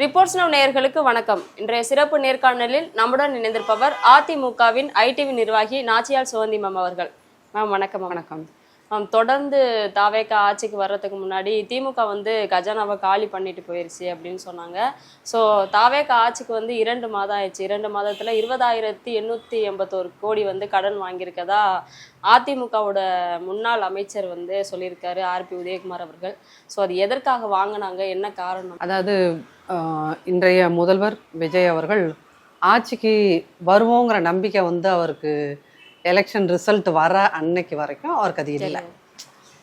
Reports now நேயர்களுக்கு வணக்கம். இன்றைய சிறப்பு நேர்காணலில் நம்முடன் இணைந்திருப்பவர் அதிமுகவின் ஐடிவி நிர்வாகி நாச்சியார் சுகந்தி மேம் அவர்கள். மேம் வணக்கம். வணக்கம் மேம். தொடர்ந்து தாவேக ஆட்சிக்கு வர்றதுக்கு முன்னாடி திமுக கஜானாவை காலி பண்ணிட்டு போயிருச்சு அப்படின்னு சொன்னாங்க. ஸோ தாவேக ஆட்சிக்கு 2 மாதம் ஆயிடுச்சு. 2 மாதத்தில் 20,881 கோடி கடன் வாங்கியிருக்கதா அதிமுகவோட முன்னாள் அமைச்சர் சொல்லியிருக்காரு, ஆர்பி உதயகுமார் அவர்கள். ஸோ அது எதற்காக வாங்கினாங்க, என்ன காரணம்? அதாவது இன்றைய முதல்வர் விஜய் அவர்கள் ஆட்சிக்கு வருவோங்கிற நம்பிக்கை அவருக்கு எலெக்ஷன் ரிசல்ட் வர அன்னைக்கு வரைக்கும் அவருக்கு அது இல்லை.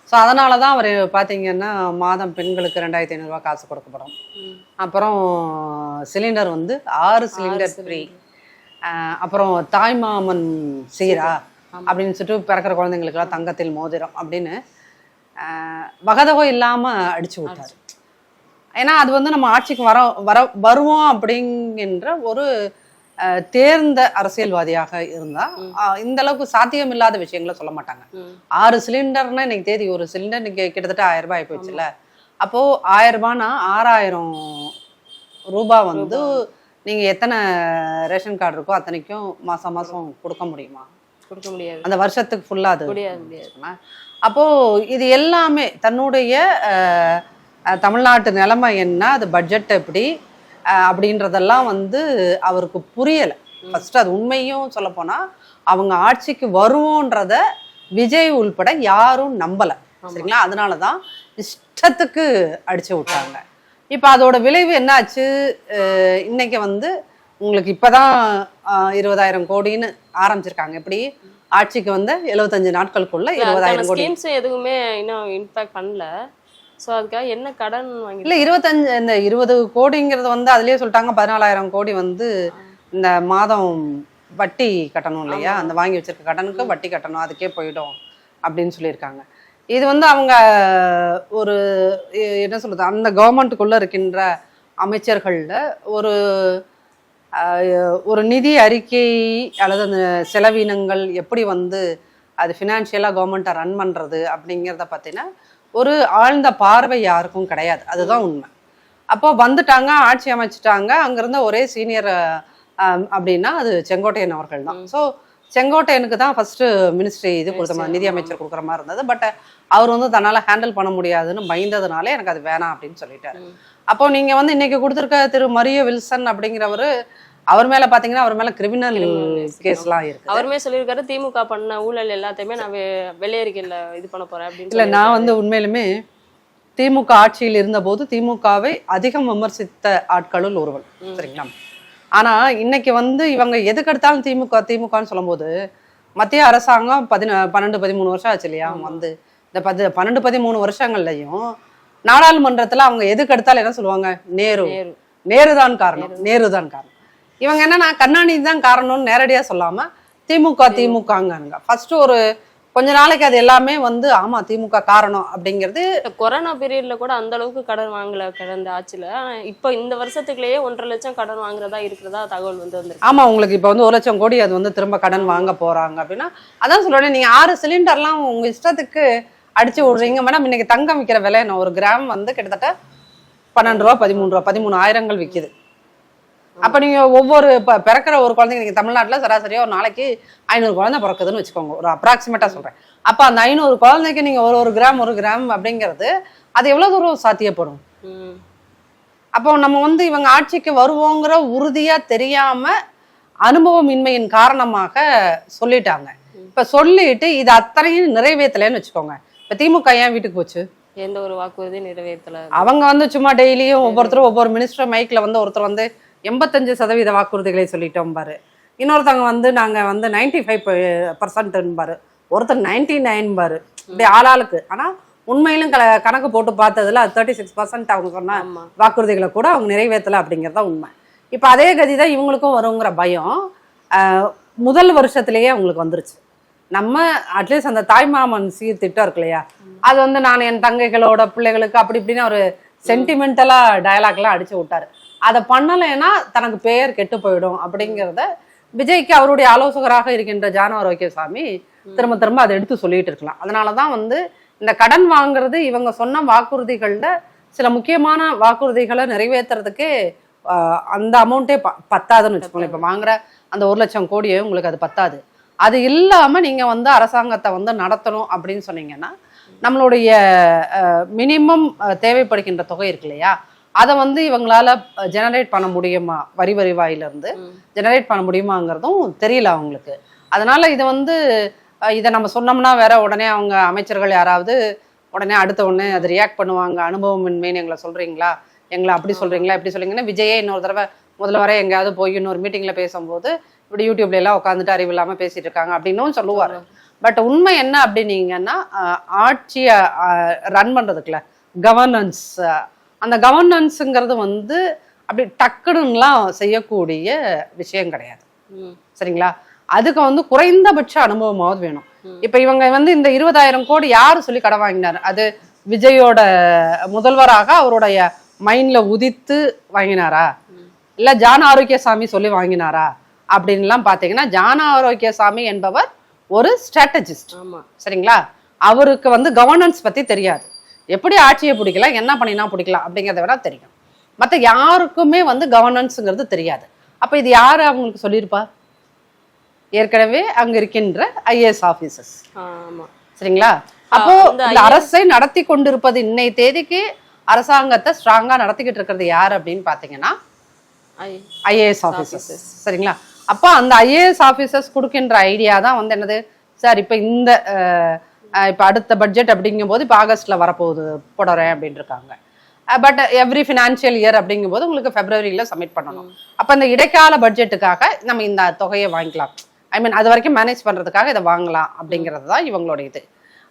ஸோ அதனால தான் அவர் பார்த்தீங்கன்னா மாதம் பெண்களுக்கு 2,500 ரூபா காசு கொடுக்கப்படும். அப்புறம் சிலிண்டர் 6 சிலிண்டர் ஃப்ரீ. அப்புறம் தாய்மாமன் சீரா அப்படின்னு சொல்லிட்டு பிறக்கிற குழந்தைங்களுக்கெல்லாம் தங்கத்தில் மோதிரம் அப்படின்னு வகதகோ இல்லாமல் அடிச்சு விட்டார். ஏன்னா அது நம்ம ஆட்சிக்கு வருவோம் அப்படிங்கிற ஒரு தேர்ந்த அரசியல்வாதியாக இருந்தா இந்த அளவுக்கு சாத்தியம் இல்லாத விஷயங்களை சொல்ல மாட்டாங்க. 6 சிலிண்டர்னா இன்னைக்கு தேதி ஒரு சிலிண்டர் இன்னைக்கு கிட்டத்தட்ட 1000 ரூபாய் போயிடுச்சுல. அப்போ 1000 ரூபாய்னா 6000 ரூபாய் நீங்க எத்தனை ரேஷன் கார்டு இருக்கோ அத்தனைக்கும் மாசம் மாசம் கொடுக்க முடியுமா? கொடுக்க முடியாது. அந்த வருஷத்துக்கு ஃபுல்லா அது முடியாது. அப்போ இது எல்லாமே தன்னுடைய தமிழ்நாட்டு நிலைமை என்ன, அது பட்ஜெட் எப்படி அப்படின்றதெல்லாம் அவருக்கு புரியலை. ஃபர்ஸ்ட் அது உண்மையும் சொல்ல போனா அவங்க ஆட்சிக்கு வருவோன்றத விஜய் உள்பட யாரும் நம்பலை. சரிங்களா? அதனாலதான் இஷ்டத்துக்கு அடிச்சு விட்டாங்க. இப்ப அதோட விளைவு என்னாச்சு? இன்னைக்கு உங்களுக்கு இப்பதான் 20,000 கோடின்னு ஆரம்பிச்சிருக்காங்க. எப்படி ஆட்சிக்கு 75 நாட்களுக்குள்ள 20,000 கோடி எதுவுமே இன்னும் இம்பாக்ட் பண்ணல. ஸோ அதுக்காக என்ன கடன் வாங்கி இல்லை 25 இந்த 20 கோடிங்கிறது அதுலேயே சொல்லிட்டாங்க 14,000 கோடி இந்த மாதம் வட்டி கட்டணும் இல்லையா, அந்த வாங்கி வச்சிருக்க கடனுக்கு வட்டி கட்டணும், அதுக்கே போயிடும் அப்படின்னு சொல்லியிருக்காங்க. இது அவங்க ஒரு என்ன சொல்றது, அந்த கவர்மெண்ட்டுக்குள்ளே இருக்கின்ற அமைச்சர்களில் ஒரு நிதி அறிக்கை அல்லது அந்த செலவினங்கள் எப்படி அது ஃபினான்ஷியலாக கவர்மெண்ட்டை ரன் பண்ணுறது அப்படிங்கிறத பார்த்தீங்கன்னா ஒரு ஆழ்ந்த பார்வை யாருக்கும் கிடையாது. அதுதான் உண்மை. அப்போ வந்துட்டாங்க, ஆட்சி அமைச்சிட்டாங்க. அங்கிருந்த ஒரே சீனியர் அப்படின்னா அது செங்கோட்டையன் அவர்கள் தான். ஸோ செங்கோட்டையனுக்கு தான் ஃபர்ஸ்ட் மினிஸ்ட்ரி இது கொடுத்த நிதி அமைச்சர் கொடுக்குற மாதிரி இருந்தது. பட் அவர் தன்னால் ஹேண்டில் பண்ண முடியாதுன்னு பயந்ததுனால எனக்கு அது வேணாம் அப்படின்னு சொல்லிட்டாரு. அப்போ நீங்க இன்னைக்கு கொடுத்துருக்க திரு மரிய வில்சன் அப்படிங்கிறவரு, அவர் மேல பாத்தீங்கன்னா அவர் மேல கிரிமினல் கேஸ்லாம் இருக்கு. அவருமே சொல்லியிருக்காரு திமுக பண்ண ஊழல் எல்லாத்தையுமே நான் வெளியேறிக்கல இது பண்ண போறேன் அப்படின்னு. இல்ல, நான் உண்மையிலுமே திமுக ஆட்சியில் இருந்த போது திமுகவை அதிகம் விமர்சித்த ஆட்களுள் ஒருவன். சரிங்களா? ஆனா இன்னைக்கு இவங்க எதுக்கு எடுத்தாலும் திமுகன்னு சொல்லும் போது மத்திய அரசாங்கம் 12-13 வருஷம் ஆச்சு இல்லையா? இந்த 12-13 வருஷங்கள்லயும் நாடாளுமன்றத்துல அவங்க எதுக்கு எடுத்தாலும் என்ன சொல்லுவாங்க? நேருதான் காரணம். இவங்க என்னன்னா கருணாநிதி தான் காரணம்னு நேரடியா சொல்லாம திமுகங்க ஃபர்ஸ்ட் ஒரு கொஞ்ச நாளைக்கு அது எல்லாமே ஆமா திமுக காரணம் அப்படிங்கிறது. கொரோனா பீரியட்ல கூட அந்த அளவுக்கு கடன் வாங்கல கடந்த ஆட்சியில. இப்ப இந்த வருஷத்துக்குள்ளேயே 1.5 லட்சம் கடன் வாங்குறதா இருக்கிறதா தகவல் வந்திருக்கு. ஆமா, உங்களுக்கு இப்ப 1 லட்சம் கோடி அது திரும்ப கடன் வாங்க போறாங்க அப்படின்னா அதான் சொல்றேன். நீங்க 6 சிலிண்டர்லாம் உங்க இஷ்டத்துக்கு அடிச்சு விடுறீங்க மேடம். இன்னைக்கு தங்கம் விற்கிற விலை என்ன? ஒரு கிராம் கிட்டத்தட்ட 12 ரூபா 13 ரூபா 13,000 விற்கிது. அப்ப நீங்க ஒவ்வொரு பிறக்கிற ஒரு குழந்தைங்க நீங்க தமிழ்நாட்டுல சராசரியா ஒரு நாளைக்கு 500 குழந்தை பிறக்குதுன்னு வச்சுக்கோங்க, ஒரு அப்ராக்சிமேட்டா சொல்றேன். அப்ப அந்த 500 குழந்தைக்கு நீங்க ஒரு கிராம் அப்படிங்கிறது அது எவ்வளவு தூரம் சாத்தியப்படும்? அப்போ நம்ம இவங்க ஆட்சிக்கு வருவோங்கிற உறுதியா தெரியாம அனுபவமின்மையின் காரணமாக சொல்லிட்டாங்க. இப்ப சொல்லிட்டு இது அத்தனையும் நிறைவேற்றலன்னு வச்சுக்கோங்க. இப்ப திமுக ஏன் வீட்டுக்கு போச்சு? எந்த ஒரு வாக்குறுதியும் நிறைவேற்றல. அவங்க சும்மா டெய்லியும் ஒவ்வொருத்தரும் ஒவ்வொரு மினிஸ்டர் மைக்ல ஒருத்தர் 85% வாக்குறுதிகளை சொல்லிட்டோம் பாரு, இன்னொருத்தவங்க நாங்க 95% பாரு, ஒருத்தர் 99 பாரு, இப்படி ஆளாளுக்கு. ஆனா உண்மையிலும் கணக்கு போட்டு பார்த்ததுல 36% அவங்க சொன்ன வாக்குறுதிகளை கூட அவங்க நிறைவேற்றல அப்படிங்கறத உண்மை. இப்ப அதே கதிதான் இவங்களுக்கும் வருங்கிற பயம் முதல் வருஷத்திலேயே அவங்களுக்கு வந்துருச்சு. நம்ம அட்லீஸ்ட் அந்த தாய்மாமன் சீர்திட்டம் இருக்கு இல்லையா, அது நான் என் தங்கைகளோட பிள்ளைகளுக்கு அப்படி இப்படின்னு ஒரு சென்டிமெண்டலா டயலாக்லாம் அடிச்சு விட்டாரு. அதை பண்ணலைன்னா தனக்கு பெயர் கெட்டு போயிடும் அப்படிங்கிறத விஜய்க்கு அவருடைய ஆலோசகராக இருக்கின்ற ஜான ஆரோக்கியசாமி திரும்ப அதை எடுத்து சொல்லிட்டு இருக்கலாம். அதனாலதான் இந்த கடன் வாங்குறது இவங்க சொன்ன வாக்குறுதிகள்ல சில முக்கியமான வாக்குறுதிகளை நிறைவேற்றுறதுக்கே அந்த அமௌண்ட்டே பத்தாதுன்னு வச்சுக்கோங்களேன். இப்போ வாங்குற அந்த 1 லட்சம் கோடியே உங்களுக்கு அது பத்தாது. அது இல்லாமல் நீங்கள் வந்து அரசாங்கத்தை வந்து நடத்தணும் அப்படின்னு சொன்னீங்கன்னா நம்மளுடைய மினிமம் தேவைப்படுகின்ற தொகை இருக்கு இல்லையா, அதை வந்து இவங்களால ஜெனரேட் பண்ண முடியுமா, வரி வருவாயிலிருந்து ஜெனரேட் பண்ண முடியுமாங்கிறதும் தெரியல அவங்களுக்கு. அதனால இது வந்து இதை நம்ம சொன்னோம்னா வேற உடனே அவங்க அமைச்சர்கள் யாராவது உடனே அடுத்த உடனே அதை ரியாக்ட் பண்ணுவாங்க. அனுபவமின்மைன்னு எங்களை சொல்றீங்களா, எங்களை அப்படி சொல்றீங்களா இப்படி சொல்றீங்கன்னா, விஜயே இன்னொரு தடவை முதல்ல எங்கேயாவது போய் இன்னொரு மீட்டிங்ல பேசும்போது இப்படி யூடியூப்ல எல்லாம் உட்காந்துட்டு அறிவு இல்லாம பேசிட்டு இருக்காங்க அப்படின்னும் சொல்லுவாரு. பட் உண்மை என்ன அப்படின்னீங்கன்னா, ஆட்சியை ரன் பண்றதுக்குல கவர்னன்ஸ், அந்த கவர்னன்ஸுங்கிறது வந்து அப்படி டக்குன்னுலாம் செய்யக்கூடிய விஷயம் கிடையாது. சரிங்களா? அதுக்கு வந்து குறைந்தபட்ச அனுபவமாவது வேணும். இப்ப இவங்க வந்து இந்த 20,000 கோடி யாரு சொல்லி கடன் வாங்கினார்? அது விஜயோட முதல்வராக அவருடைய மைண்ட்ல உதித்து வாங்கினாரா, இல்ல ஜான ஆரோக்கியசாமி சொல்லி வாங்கினாரா அப்படின்லாம் பாத்தீங்கன்னா, ஜான ஆரோக்கியசாமி என்பவர் ஒரு ஸ்ட்ராட்டஜிஸ்ட். சரிங்களா? அவருக்கு வந்து கவர்னன்ஸ் பத்தி தெரியாது. எப்படி ஆட்சியை பிடிக்கலாம், என்ன பண்ணினா பிடிக்கலாம் அப்படிங்கிறத விட தெரியும். மற்ற யாருக்குமே வந்து கவர்னன்ஸுங்கிறது தெரியாது. அப்ப இது யாரு அவங்களுக்கு சொல்லியிருப்பா? ஏற்கனவே அங்க இருக்கின்ற ஐஏஎஸ் ஆபீசர்ஸ். சரிங்களா? அப்போ இந்த அரசை நடத்தி கொண்டிருப்பது இன்னை தேதிக்கு அரசாங்கத்தை ஸ்ட்ராங்கா நடத்திக்கிட்டு இருக்கிறது யாரு அப்படின்னு பாத்தீங்கன்னா ஐஏஎஸ் ஆபீசர்ஸ். சரிங்களா? அப்போ அந்த ஐஏஎஸ் ஆபீசர்ஸ் கொடுக்கின்ற ஐடியா தான் வந்து என்னது, சார் இப்ப இந்த இப்ப அடுத்த பட்ஜெட் அப்படிங்கும் போது இப்ப ஆகஸ்ட்ல வரப்போகுது போடுறேன் அப்படின்னு இருக்காங்க. பட் எவ்ரி ஃபினான்ஷியல் இயர் அப்படிங்கும் போது உங்களுக்கு பிப்ரவரியில சப்மிட் பண்ணணும். அப்ப இந்த இடைக்கால பட்ஜெட்டுக்காக நம்ம இந்த தொகையை வாங்கிக்கலாம், ஐ மீன் அது வரைக்கும் மேனேஜ் பண்றதுக்காக இதை வாங்கலாம் அப்படிங்கிறது தான் இவங்களோட இது.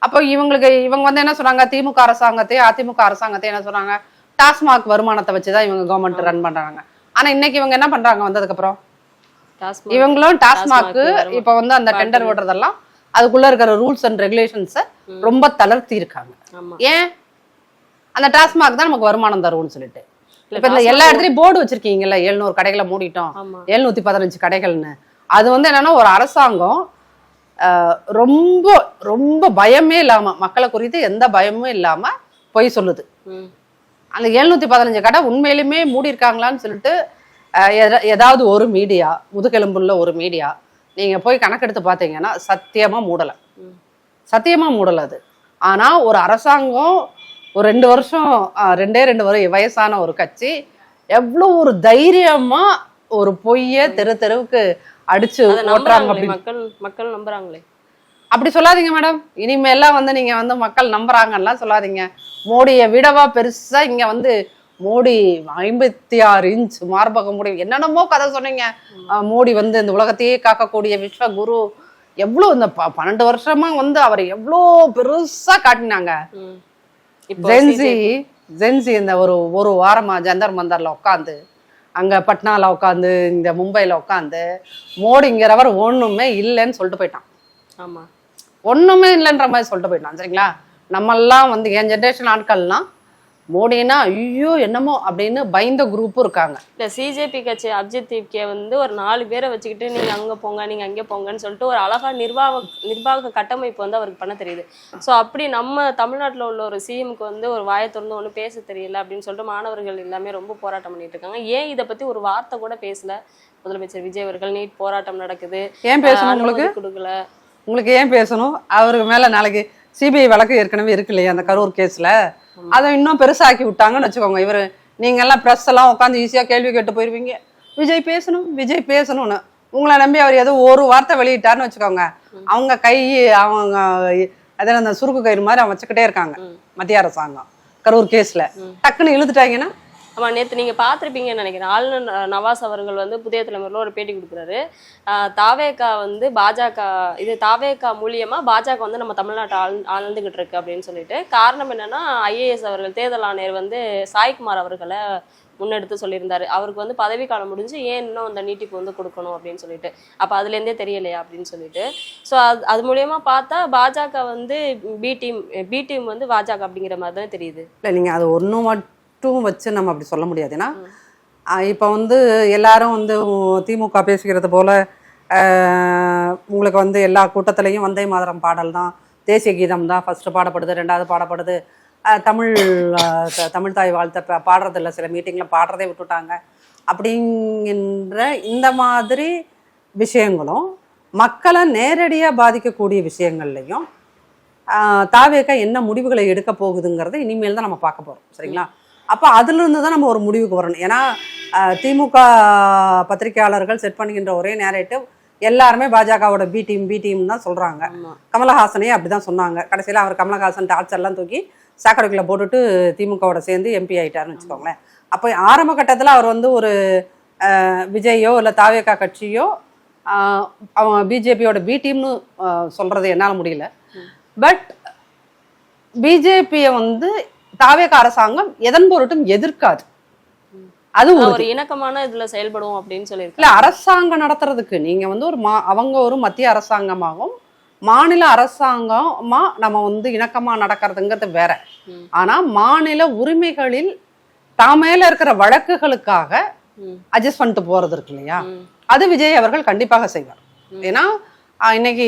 அப்போ இவங்க வந்து என்ன சொன்னாங்க, திமுக அரசாங்கத்தையும் அதிமுக அரசாங்கத்தையும் என்ன சொன்னாங்க, டாஸ்மாக் வருமானத்தை வச்சுதான் இவங்க கவர்மெண்ட் ரன் பண்றாங்க. ஆனா இன்னைக்கு இவங்க என்ன பண்றாங்க, வந்ததுக்கு அப்புறம் இவங்களும் டாஸ்மாக் இப்ப வந்து அந்த டெண்டர் ஓடுறதெல்லாம் அதுக்குள்ள இருக்கிற ரூல்ஸ் அண்ட் ரெகுலேஷன்ஸை ரொம்ப தளர்த்தி இருக்காங்க. ஏன்? அந்த டாஸ்மாக் தான் நமக்கு வருமானம் தரும்னு சொல்லிட்டு. இப்ப இந்த எல்லா இடத்துலயும் போர்டு வச்சிருக்கீங்கல்ல, 700 கடைகளை மூடிட்டோம், 715 கடைகள்னு. அது வந்து என்னன்னா, ஒரு அரசாங்கம் ரொம்ப ரொம்ப பயமே இல்லாம, மக்களை குறித்து எந்த பயமும் இல்லாம பொய் சொல்லுது. அந்த 715 கடை உண்மையிலுமே மூடி இருக்காங்களான்னு சொல்லிட்டு ஏதாவது ஒரு மீடியா, முதுகெலும்புள்ள ஒரு மீடியா நீங்க போய் கணக்கெடுத்து பார்த்தீங்கன்னா சத்தியமா மூடலை, சத்தியமா மூடலை அது. ஆனா ஒரு அரசாங்கம் ஒரு 2 வருஷம் 2 வயசான ஒரு கட்சி எவ்வளவு ஒரு தைரியமா ஒரு பொய்ய தெருவுக்கு அடிச்சு ஓட்டுறாங்க. மக்கள் நம்புறாங்களே. அப்படி சொல்லாதீங்க மேடம். இனிமேலாம் வந்து நீங்க வந்து மக்கள் நம்புறாங்கலாம் சொல்லாதீங்க. மோடியை விடவா பெருசா இங்க வந்து மோடி 56 இன்ச் மார்பக மோடி என்னென்னமோ கதை சொன்னீங்க. மோடி வந்து இந்த உலகத்தையே காக்கக்கூடிய விஸ்வகுரு, எவ்வளவு இந்த 12 வருஷமா வந்து அவரை எவ்வளோ பெருசா காட்டினாங்க. ஜென்சி இந்த ஒரு வாரமா ஜந்தர் மந்தர்ல உட்காந்து, அங்க பட்னால உட்காந்து, இந்த மும்பைல உட்காந்து மோடிங்கிறவர் ஒண்ணுமே இல்லைன்னு சொல்லிட்டு போயிட்டான். ஆமா, ஒண்ணுமே இல்லைன்ற மாதிரி சொல்லிட்டு போயிட்டான். சரிங்களா? நம்மெல்லாம் வந்து என் ஜென்ரேஷன் ஆட்கள்லாம் மோடினா ஐயோ என்னமோ அப்படின்னு பயந்த குரூப்பும் இருக்காங்க. இல்ல சிஜேபி கட்சி அபிஜித் தீப்கே வந்து ஒரு 4 பேரை வச்சுக்கிட்டு நீங்க அங்க போங்க நீங்க அங்கே போங்கன்னு சொல்லிட்டு ஒரு அழகா நிர்வாக கட்டமைப்பு வந்து அவருக்கு பண்ண தெரியுது. ஸோ அப்படி நம்ம தமிழ்நாட்டில் உள்ள ஒரு சிஎம்க்கு வந்து ஒரு வாயை திறந்து ஒன்றும் பேச தெரியல அப்படின்னு சொல்லிட்டு மாணவர்கள் எல்லாமே ரொம்ப போராட்டம் பண்ணிட்டு இருக்காங்க. ஏன் இதை பத்தி ஒரு வார்த்தை கூட பேசல முதலமைச்சர் விஜய் அவர்கள்? நீட் போராட்டம் நடக்குது, ஏன் பேசணும்? உங்களுக்கு கொடுக்கல, உங்களுக்கு ஏன் பேசணும்? அவருக்கு மேல நாளைக்கு சிபிஐ வழக்கு ஏற்கனவே இருக்கு இல்லையா, அந்த கரூர் கேஸ்ல, அதை இன்னும் பெருசாக்கி விட்டாங்கன்னு வச்சுக்கோங்க. இவரு நீங்க எல்லாம் பிரஸ் எல்லாம் உட்காந்து ஈஸியா கேள்வி கேட்டு போயிருவீங்க, விஜய் பேசணும்னு. உங்களை நம்பி அவர் ஏதோ ஒரு வார்த்தை வெளியிட்டாருன்னு வச்சுக்கோங்க, அவங்க அவங்க அதே அந்த சுருக்கு கயிறு மாதிரி அவங்க வச்சுக்கிட்டே இருக்காங்க மத்திய அரசாங்கம். கரூர் கேஸ்ல டக்குன்னு இழுத்துட்டாங்கன்னா. ஆமா, நேற்று நீங்க பார்த்துருப்பீங்கன்னு நினைக்கிறேன். ஆளுநர் நவாஸ் அவர்கள் வந்து புதிய தலைமுறையில் ஒரு பேட்டி கொடுக்குறாரு. தாவேகா வந்து பாஜக, இது தாவேகா மூலியமா பாஜக வந்து நம்ம தமிழ்நாட்டை ஆழ்ந்துகிட்டு இருக்கு அப்படின்னு சொல்லிட்டு. காரணம் என்னன்னா, ஐஏஎஸ் அவர்கள் தேர்தல் ஆணையர் வந்து சாய்குமார் அவர்களை முன்னெடுத்து சொல்லியிருந்தாரு. அவருக்கு வந்து பதவி காலம் முடிஞ்சு ஏன் இன்னும் அந்த நீட்டிப்பு வந்து கொடுக்கணும் அப்படின்னு சொல்லிட்டு. அப்போ அதுலேருந்தே தெரியலையா அப்படின்னு சொல்லிட்டு. ஸோ அது மூலியமா பார்த்தா பாஜக வந்து பி டீம் வந்து பாஜக அப்படிங்கிற மாதிரி தான் தெரியுது. இல்லை, நீங்கள் அது ஒன்றும் மட்டும் வச்சு நம்ம அப்படி சொல்ல முடியாது. ஏன்னா இப்போ வந்து எல்லாரும் வந்து திமுக பேசுகிறது போல உங்களுக்கு வந்து எல்லா கூட்டத்திலையும் வந்தே மாதரம் பாடல் தான், தேசிய கீதம் தான் ஃபர்ஸ்ட் பாடப்படுது, 2வது பாடப்படுது. தமிழ் தாய் வாழ்த்தை பாடுறதில்ல, சில மீட்டிங்கில் பாடுறதே விட்டுட்டாங்க. அப்படிங்கிற இந்த மாதிரி விஷயங்களும் மக்களை நேரடியாக பாதிக்கக்கூடிய விஷயங்கள்லையும் தாவேக என்ன முடிவுகளை எடுக்க போகுதுங்கிறத இனிமேல் தான் நம்ம பார்க்க போகிறோம். சரிங்களா? அப்போ அதிலிருந்து தான் நம்ம ஒரு முடிவுக்கு வரணும். ஏன்னா திமுக பத்திரிகையாளர்கள் செட் பண்ணுகின்ற ஒரே நேரேட்டிவ் எல்லாருமே பாஜகவோட பி டீம் தான் சொல்கிறாங்க. கமலஹாசனையே அப்படி தான் சொன்னாங்க. கடைசியில் அவர் கமலஹாசன் டார்ச்சர்லாம் தூக்கி சாக்கடைக்குள்ளே போட்டுட்டு திமுகவோட சேர்ந்து எம்பி ஆகிட்டாருன்னு வச்சுக்கோங்களேன். அப்போ ஆரம்ப கட்டத்தில் அவர் வந்து ஒரு விஜயோ இல்லை தாவேகா கட்சியோ அவன் பிஜேபியோட பி டீம்னு சொல்கிறது என்னால் முடியல. பட் பிஜேபியை வந்து தாவேகா அரசாங்கம் எதன் பொருட்டும் எதிர்க்காது. அது ஒரு இணக்கமான இதுல செயல்படும் அப்படின்னு சொல்லியிருக்கேன். இல்ல, அரசாங்கம் நடத்துறதுக்கு நீங்க வந்து அவங்க ஒரு மத்திய அரசாங்கமாகவும் மாநில அரசாங்கமா நம்ம வந்து இணக்கமா நடக்கிறதுங்கிறது வேற. ஆனா மாநில உரிமைகளில் தாமேல இருக்கிற வழக்குகளுக்காக அட்ஜஸ்ட் பண்ணிட்டு போறது இருக்கு இல்லையா, அது விஜய் அவர்கள் கண்டிப்பாக செய்வார். ஏன்னா இன்னைக்கு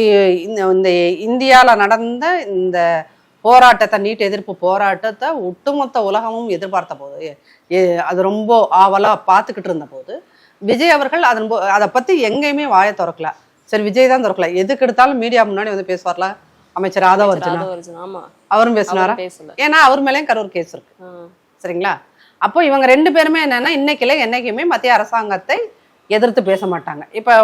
இந்த இந்தியாவில் நடந்த இந்த போராட்டத்தை, நீட் எதிர்ப்பு போராட்டத்தை ஒட்டுமொத்த உலகமும் எதிர்பார்த்த போது, அது ரொம்ப ஆவலா பார்த்துக்கிட்டு இருந்த போது விஜய் அவர்கள் அதை பத்தி எங்கேயுமே வாயை திறக்கல. சரி, விஜய் தான் திறக்கல, எதுக்கு எடுத்தாலும் மீடியா முன்னாடி வந்து பேசுவார்ல அமைச்சர் ஆதவ அர்ஜுனா, அவரும் பேசினாரா? ஏன்னா அவர் மேலேயும் கரூர் கேஸ் இருக்கு. சரிங்களா? அப்போ இவங்க ரெண்டு பேருமே என்னன்னா இன்னைக்குல என்னைக்குமே மத்திய அரசாங்கத்தை எதிர்த்து பேச மாட்டாங்க. இப்போ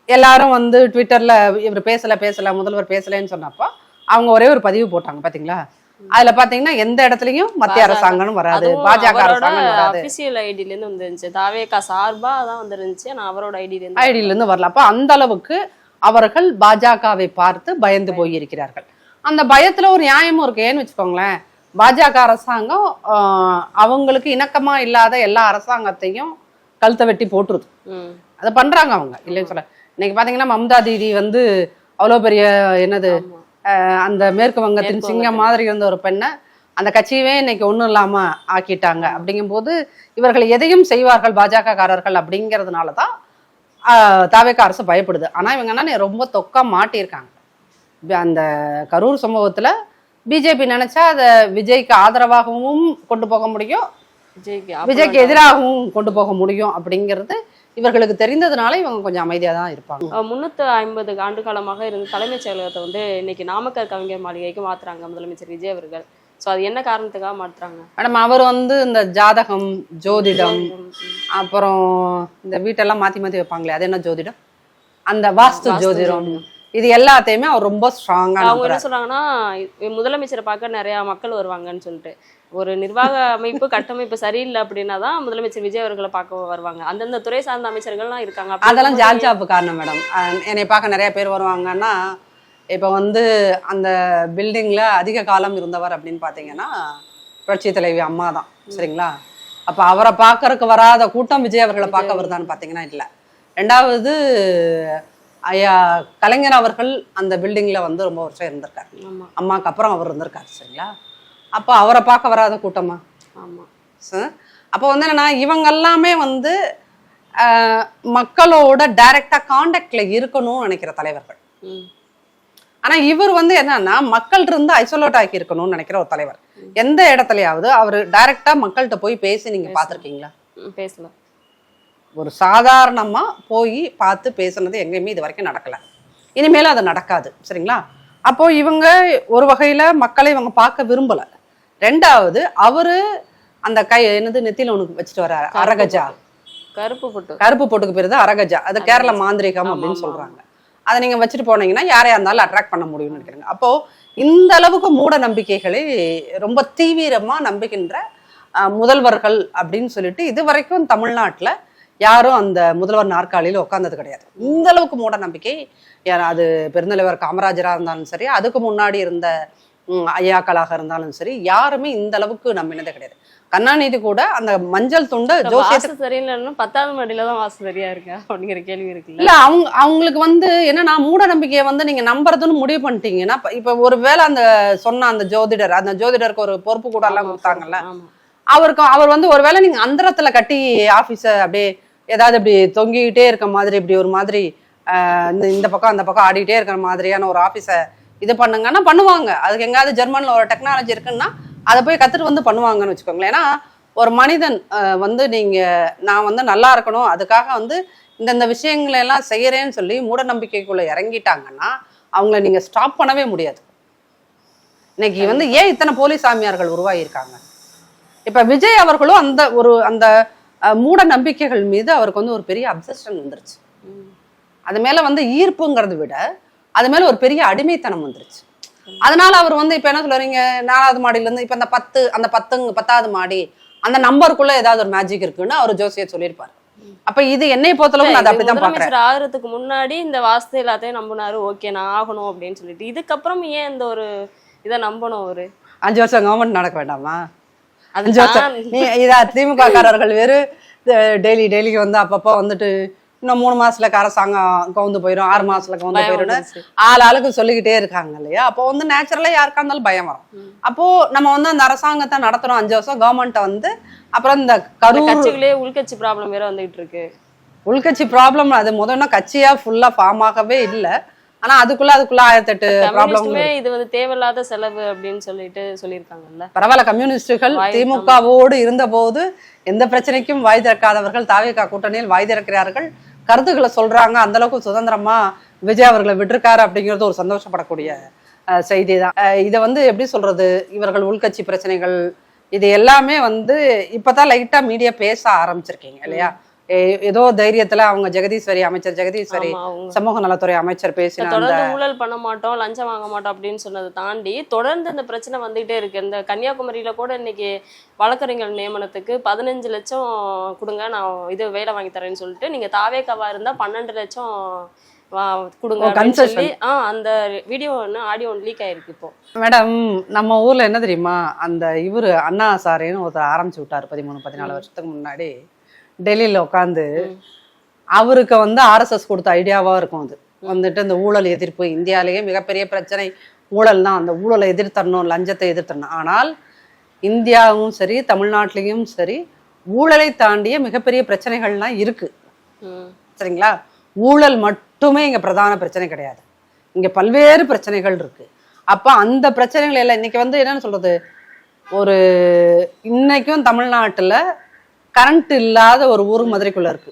எல்லாரும் வந்து ட்விட்டர்ல இவர் பேசல முதல்வர் பேசலன்னு சொன்னப்போ அவங்க ஒரே ஒரு பதிவு போட்டாங்க பாத்தீங்களா? அதுல பாத்தீங்கன்னா எந்த இடத்துலயும் மத்திய அரசாங்கம் வராது, பாஜக அரசாங்கம் வராது. ஆபீஷியல் ஐடில இருந்து வந்துருந்துச்சு, தாவேகா சார்பா தான் வந்துருந்துச்சு, நான் அவரோட ஐடில இருந்து வரல. அப்ப அந்த அளவுக்கு அவர்கள் பாஜகவை பார்த்து பயந்து போயிருக்கிறார்கள். அந்த பயத்துல ஒரு நியாயமும் இருக்கு. ஏன்னு வச்சுக்கோங்களேன், பாஜக அரசாங்கம் அவங்களுக்கு இணக்கமா இல்லாத எல்லா அரசாங்கத்தையும் கழுத்தை வெட்டி போட்டுருது. அதை பண்றாங்க அவங்க, இல்லைன்னு சொல்ல. இன்னைக்கு பாத்தீங்கன்னா மம்தா தீதி வந்து அவ்வளவு பெரிய என்னது அந்த மேற்கு வங்கத்தின் சிங்கம் மாதிரி இருந்த ஒரு பெண்ணை அந்த கட்சியவே இன்னைக்கு ஒன்றும் இல்லாம ஆக்கிட்டாங்க. அப்படிங்கும்போது இவர்கள் எதையும் செய்வார்கள் பாஜக காரர்கள் அப்படிங்கிறதுனாலதான் தாவேகா அரசு பயப்படுது. ஆனா இவங்க என்ன ரொம்ப தொக்கா மாட்டியிருக்காங்க. அந்த கரூர் சம்பவத்துல பிஜேபி நினைச்சா அதை விஜய்க்கு ஆதரவாகவும் கொண்டு போக முடியும், விஜய்க்கு எதிராகவும் கொண்டு போக முடியும் அப்படிங்கிறது இவர்களுக்கு தெரிந்ததுனால இவங்க கொஞ்சம் அமைதியா தான் இருப்பாங்க. 350 ஆண்டு காலமாக இருந்த தலைமைச் செயலகத்தை வந்து இன்னைக்கு நாமக்கல் கவிஞர் மாளிகைக்கு மாத்துறாங்க முதலமைச்சர் விஜய் அவர்கள். ஸோ அது என்ன காரணத்துக்காக மாத்துறாங்க மேடம்? அவர் வந்து இந்த ஜாதகம், ஜோதிடம், அப்புறம் இந்த வீட்டெல்லாம் மாத்தி மாத்தி வைப்பாங்களே, அது என்ன ஜோதிடம், அந்த வாஸ்து ஜோதிடம், இது எல்லாத்தையுமே அவர் ரொம்ப ஸ்ட்ராங்கா. அவங்க என்ன சொல்றாங்கன்னா முதலமைச்சரை பார்க்க நிறைய மக்கள் வருவாங்கன்னு சொல்லிட்டு, ஒரு நிர்வாக அமைப்பு கட்டமைப்பு சரியில்லை அப்படின்னா தான் முதலமைச்சர் விஜய் அவர்களை பார்க்க வருவாங்க. அந்தந்த துறை சார்ந்த அமைச்சர்கள்லாம் இருக்காங்க. அதெல்லாம் ஜால்ஜாப்பு காரணம் மேடம். என்னை பார்க்க நிறைய பேர் வருவாங்கன்னா, இப்போ வந்து அந்த பில்டிங்ல அதிக காலம் இருந்தவர் அப்படின்னு பார்த்தீங்கன்னா புரட்சி தலைவி அம்மா தான். சரிங்களா? அப்போ அவரை பார்க்கறதுக்கு வராத கூட்டம் விஜய் அவர்களை பார்க்க வருதான்னு பார்த்தீங்கன்னா இல்லை. ரெண்டாவது, ஐயா கலைஞர் அவர்கள் அந்த பில்டிங்ல வந்து ரொம்ப வருஷம் இருந்திருக்காரு. அம்மாக்கு அப்புறம் அவர் இருந்திருக்காரு. சரிங்களா? அப்போ அவரை பார்க்க வராத கூட்டமா? அப்போ வந்து என்னன்னா இவங்க எல்லாமே வந்து மக்களோட டைரக்டா கான்டாக்ட்ல இருக்கணும்னு நினைக்கிற தலைவர்கள். ஆனா இவர் வந்து என்னன்னா மக்கள் இருந்து ஐசோலேட் ஆக்கி இருக்கணும்னு நினைக்கிற ஒரு தலைவர். எந்த இடத்துலயாவது அவர் டைரக்டா மக்கள்கிட்ட போய் பேசி நீங்க பாத்திருக்கீங்களா? பேசல. ஒரு சாதாரணமா போய் பார்த்து பேசுனது எங்கேயுமே இது வரைக்கும் நடக்கல, இனிமேலும் அது நடக்காது. சரிங்களா? அப்போ இவங்க ஒரு வகையில மக்களை இவங்க பார்க்க விரும்பல. ரெண்டாவது, அவரு அந்த என்னது நெத்தியில ஒண்ணு வச்சுட்டு வர அரகஜா, கருப்பு போட்டுக்கு பேருது அரகஜா, அது கேரள மாந்திரிகம் அப்படின்னு சொல்றாங்க. அதை நீங்க வச்சுட்டு போனீங்கன்னா யாரையா இருந்தாலும் அட்ராக்ட் பண்ண முடியும்னு நினைக்கிறேங்க. அப்போ இந்த அளவுக்கு மூட நம்பிக்கைகளை ரொம்ப தீவிரமா நம்புகின்ற முதல்வர்கள் அப்படின்னு சொல்லிட்டு இது வரைக்கும் தமிழ்நாட்டுல யாரும் அந்த முதல்வர் நாற்காலியில உட்கார்ந்தது கிடையாது. இந்த அளவுக்கு மூட நம்பிக்கை, அது பெருந்தலைவர் காமராஜரா இருந்தாலும் சரி, அதுக்கு முன்னாடி இருந்த ஐயாக்களாக இருந்தாலும் சரி, யாருமே இந்த அளவுக்கு நம்பினதே கிடையாது. கருணாநிதி கூட அந்த மஞ்சள் துண்டு ஜோசியத்துக்கு சரியில்லைன்னு 10வது மாடியில தான் வாசு சரியா இருக்கு அப்படிங்கிற கேள்வி இருக்குல்ல. இல்ல, அவங்களுக்கு வந்து என்னன்னா மூட நம்பிக்கையை வந்து நீங்க நம்புறதுன்னு முடிவு பண்ணிட்டீங்கன்னா, இப்ப ஒரு வேளை அந்த சொன்ன அந்த ஜோதிடருக்கு ஒரு பொறுப்பு கூட எல்லாம் கொடுத்தாங்கல்ல, அவர் வந்து ஒருவேளை நீங்க அந்தரத்துல கட்டி ஆபீஸ அப்படியே ஏதாவது இப்படி தொங்கிக்கிட்டே இருக்க மாதிரி, இப்படி ஒரு மாதிரி இந்த பக்கம் அந்த பக்கம் ஆடிக்கிட்டே இருக்கிற மாதிரியான ஒரு ஆபீஸ இது பண்ணுங்கன்னா பண்ணுவாங்க. அதுக்கு எங்காவது ஜெர்மன்ல ஒரு டெக்னாலஜி இருக்குன்னா அதை போய் கத்துட்டு வந்து பண்ணுவாங்கன்னு வச்சுக்கோங்களேன். ஏன்னா ஒரு மனிதன் வந்து நான் வந்து நல்லா இருக்கணும், அதுக்காக வந்து இந்தந்த விஷயங்களை எல்லாம் செய்யறேன்னு சொல்லி மூட நம்பிக்கைக்குள்ள இறங்கிட்டாங்கன்னா அவங்கள நீங்க ஸ்டாப் பண்ணவே முடியாது. இன்னைக்கு வந்து ஏன் இத்தனை போலி சாமியார்கள் உருவாகியிருக்காங்க? இப்ப விஜய் அவர்களும் அந்த மூட நம்பிக்கைகள் மீது அவருக்கு வந்து ஒரு பெரிய அப்சஷன் வந்துருச்சு. அது மேல வந்து ஈர்ப்புங்கிறத விட அது மேல ஒரு பெரிய அடிமைத்தனம் வந்துருச்சு. அதனால அவர் வந்து இப்ப என்ன சொல்றீங்க, 4வது மாடியில இருந்து இப்ப அந்த 10வது மாடி அந்த நம்பருக்குள்ள ஏதாவது ஒரு மேஜிக் இருக்குன்னு அவர் ஜோசியர் சொல்லியிருப்பாரு. அப்ப இது என்னை பொறுத்தளவு நான் அப்படிதான் பாக்குறேன். முதலமைச்சர் ஆகிறதுக்கு முன்னாடி இந்த வாஸ்து எல்லாத்தையும் நம்பினாரு, ஓகே நான் ஆகணும் அப்படின்னு சொல்லிட்டு. இதுக்கப்புறம் ஏன் இந்த ஒரு இதை நம்பணும்? ஒரு 5 வருஷம் கவர்மெண்ட் நடக்க வேண்டாமா? 5 வருஷம் இதா திமுக காரர்கள் வேறு டெய்லிக்கு வந்து அப்பப்போ வந்துட்டு இன்னும் 3 மாசத்துல அரசாங்கம் கவுந்து போயிடும், 6 மாசத்துல கவுந்து போயிடும் ஆளுக்கு சொல்லிக்கிட்டே இருக்காங்க இல்லையா? அப்போ வந்து நேச்சுரலா யாருக்கா இருந்தாலும் பயம் வரும். அப்போ நம்ம வந்து அந்த அரசாங்கத்தை நடத்துறோம் 5 வருஷம் கவர்மெண்ட்டை வந்து. அப்புறம் இந்த கட்சிகளே உள்கட்சி ப்ராப்ளம் வேற வந்துகிட்டு இருக்கு. உள்கட்சி ப்ராப்ளம் அது முதல்ல கட்சியா ஃபுல்லா ஃபார்ம் ஆகவே இல்லை. ஆனா அதுக்குள்ள 1008 ப்ராப்ளம். இது வந்து தேவையில்லாத செலவு அப்படின்னு சொல்லியிருக்காங்கல்ல. பரவாயில்ல, கம்யூனிஸ்டுகள் திமுகவோடு இருந்த போது எந்த பிரச்சனைக்கும் வாய் திறக்காதவர்கள் தாவேகா கூட்டணியில் வாய் திறக்கிறார்கள், கருத்துக்களை சொல்றாங்க. அந்த அளவுக்கு சுதந்திரமா விஜய் அவர்களை விட்டிருக்காரு அப்படிங்கிறது ஒரு சந்தோஷப்படக்கூடிய செய்தி தான். இதை வந்து எப்படி சொல்றது, இவர்கள் உள்கட்சி பிரச்சனைகள் இது எல்லாமே வந்து இப்பதான் லைட்டா மீடியா பேச ஆரம்பிச்சிருக்கீங்க இல்லையா? ஏதோ தைரியத்துல அவங்க அமைச்சர் ஜெகதீஸ்வரி சமூக நலத்துறை அமைச்சர் பேசினாங்க, தொடர்ந்து ஊழல் பண்ண மாட்டோம், லஞ்சம் வாங்க மாட்டோம் அப்படின்னு சொன்னதை தாண்டி தொடர்ந்து இந்த பிரச்சனை வந்துகிட்டே இருக்கு. இந்த கன்னியாகுமரியில கூட இன்னைக்கு வழக்கறிஞர் நியமனத்துக்கு 15 லட்சம் கொடுங்க, நான் இது வேலை வாங்கி தரேன்னு சொல்லிட்டு, நீங்க தாவேக்காவா இருந்தா 12 லட்சம் கொடுங்க சொல்லி அந்த வீடியோ ஆடியோ லீக் ஆயிருக்கு. இப்போ மேடம் நம்ம ஊர்ல என்ன தெரியுமா, அந்த இவரு அண்ணா சாரேன்னு ஒருத்தர் ஆரம்பிச்சு விட்டாரு 13-14 வருஷத்துக்கு முன்னாடி. டெல்லியில உட்காந்து அவருக்கு வந்து RSS கொடுத்த ஐடியாவா இருக்கும். அது வந்துட்டு இந்த ஊழல் எதிர்ப்பு, இந்தியாலேயே மிகப்பெரிய பிரச்சனை ஊழல் தான், அந்த ஊழலை எதிர்த்தரணும், லஞ்சத்தை எதிர்த்தரணும். ஆனால் இந்தியாவும் சரி தமிழ்நாட்டிலையும் சரி ஊழலை தாண்டிய மிகப்பெரிய பிரச்சனைகள்லாம் இருக்கு. சரிங்களா? ஊழல் மட்டுமே இங்க பிரதான பிரச்சனை கிடையாது, இங்க பல்வேறு பிரச்சனைகள் இருக்கு. அப்ப அந்த பிரச்சனைகள் எல்லாம் இன்னைக்கு வந்து என்னன்னு சொல்றது, ஒரு இன்னைக்கும் தமிழ்நாட்டுல கரண்ட் இல்லாத ஒரு ஊர் மதுரைக்குள்ள இருக்கு.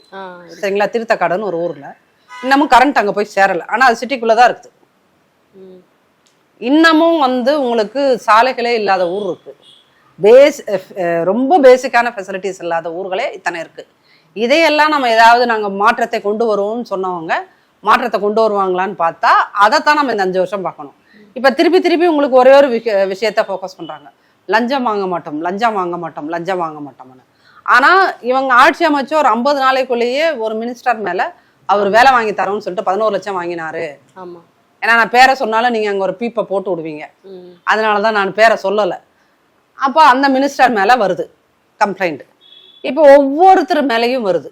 சரிங்களா? திருத்தக்காடுன்னு ஒரு ஊர்ல இன்னமும் கரண்ட் அங்க போய் சேரல, ஆனா அது சிட்டிக்குள்ளதான் இருக்குது. இன்னமும் வந்து உங்களுக்கு சாலைகளே இல்லாத ஊர் இருக்கு, ரொம்ப பேசிக்கான ஃபெசிலிட்டிஸ் இல்லாத ஊர்களே இத்தனை இருக்கு. இதையெல்லாம் நம்ம ஏதாவது நாங்க மாற்றத்தை கொண்டு வருவோம்னு சொன்னவங்க மாற்றத்தை கொண்டு வருவாங்களான்னு பார்த்தா அதைத்தான் நம்ம இந்த 5 வருஷம் பார்க்கணும். இப்ப திருப்பி உங்களுக்கு ஒரே ஒரு விஷயத்த ஃபோக்கஸ் பண்றாங்க, லஞ்சம் வாங்க மாட்டோம்னு. ஆனா இவங்க ஆட்சி அமைச்சு ஒரு 50 நாளைக்குள்ளேயே ஒரு மினிஸ்டர் மேல அவர் வேலை வாங்கி தரோம்னு சொல்லிட்டு 11 லட்சம் வாங்கினாரு. ஏன்னா நான் பேரை சொன்னாலும் நீங்க அங்க ஒரு பீப்பை போட்டு விடுவீங்க, அதனாலதான் நான் பேரை சொல்லல. அப்போ அந்த மினிஸ்டர் மேல வருது கம்ப்ளைண்ட். இப்போ ஒவ்வொருத்தர் மேலேயும் வருது.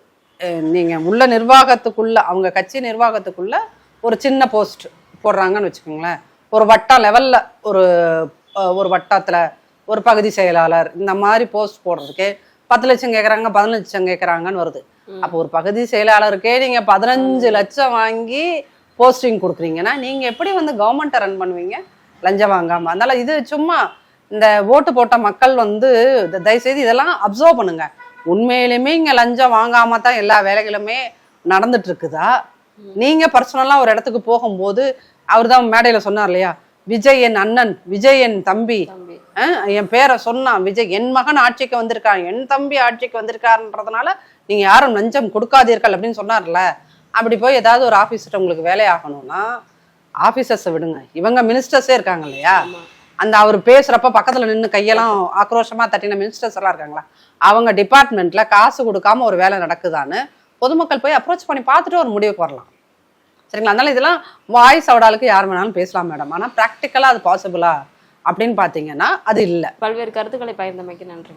நீங்க உள்ள நிர்வாகத்துக்குள்ள, அவங்க கட்சி நிர்வாகத்துக்குள்ள ஒரு சின்ன போஸ்ட் போடுறாங்கன்னு வச்சுக்கோங்களேன், ஒரு வட்டம் லெவல்ல ஒரு வட்டத்துல ஒரு பகுதி செயலாளர் இந்த மாதிரி போஸ்ட் போடுறதுக்கே 10 லட்சம் கேட்கறாங்க, 15 லட்சம் கேட்கறாங்கன்னு வருது. அப்போ ஒரு பகுதி செயலாளருக்கே நீங்க 15 லட்சம் வாங்கி போஸ்டிங் கொடுக்குறீங்கன்னா நீங்க எப்படி வந்து கவர்மெண்ட்டை ரன் பண்ணுவீங்க லஞ்சம் வாங்காம? அதனால இது சும்மா இந்த ஓட்டு போட்ட மக்கள் வந்து தயவுசெய்து இதெல்லாம் அப்சர்வ் பண்ணுங்க. உண்மையிலுமே இங்க லஞ்சம் வாங்காம தான் எல்லா வேலைகளுமே நடந்துட்டு இருக்குதா? நீங்க பர்சனலா ஒரு இடத்துக்கு போகும்போது அவர் தான் மேடையில சொன்னார் இல்லையா, விஜய் என் அண்ணன், விஜய் என் தம்பி, என் பேரை சொன்னான், விஜய் என் மகன் ஆட்சிக்கு வந்திருக்கான், என் தம்பி ஆட்சிக்கு வந்திருக்காருன்றதுனால நீங்க யாரும் லஞ்சம் கொடுக்காதீர்கள் அப்படின்னு சொன்னார்ல. அப்படி போய் ஏதாவது ஒரு ஆபீசர் உங்களுக்கு வேலை ஆகணும்னா ஆபீசர்ஸை விடுங்க, இவங்க மினிஸ்டர்ஸே இருக்காங்க இல்லையா, அந்த அவர் பேசுறப்ப பக்கத்துல நின்று கையெல்லாம் ஆக்ரோஷமா தட்டின மினிஸ்டர்ஸ் எல்லாம் இருக்காங்களா, அவங்க டிபார்ட்மெண்ட்ல காசு கொடுக்காம ஒரு வேலை நடக்குதான்னு பொதுமக்கள் போய் அப்ரோச் பண்ணி பார்த்துட்டு ஒரு முடிவுக்கு வரலாம். சரிங்களா? அதனால இதெல்லாம் வாய்ஸ் அவடாளுக்கு யார் வேணாலும் பேசலாம் மேடம், ஆனா பிராக்டிக்கலா அது பாசிபிளா அப்படின்னு பாத்தீங்கன்னா அது இல்லை. பல்வேறு கருத்துக்களை பகிர்ந்தமைக்கு நன்றி.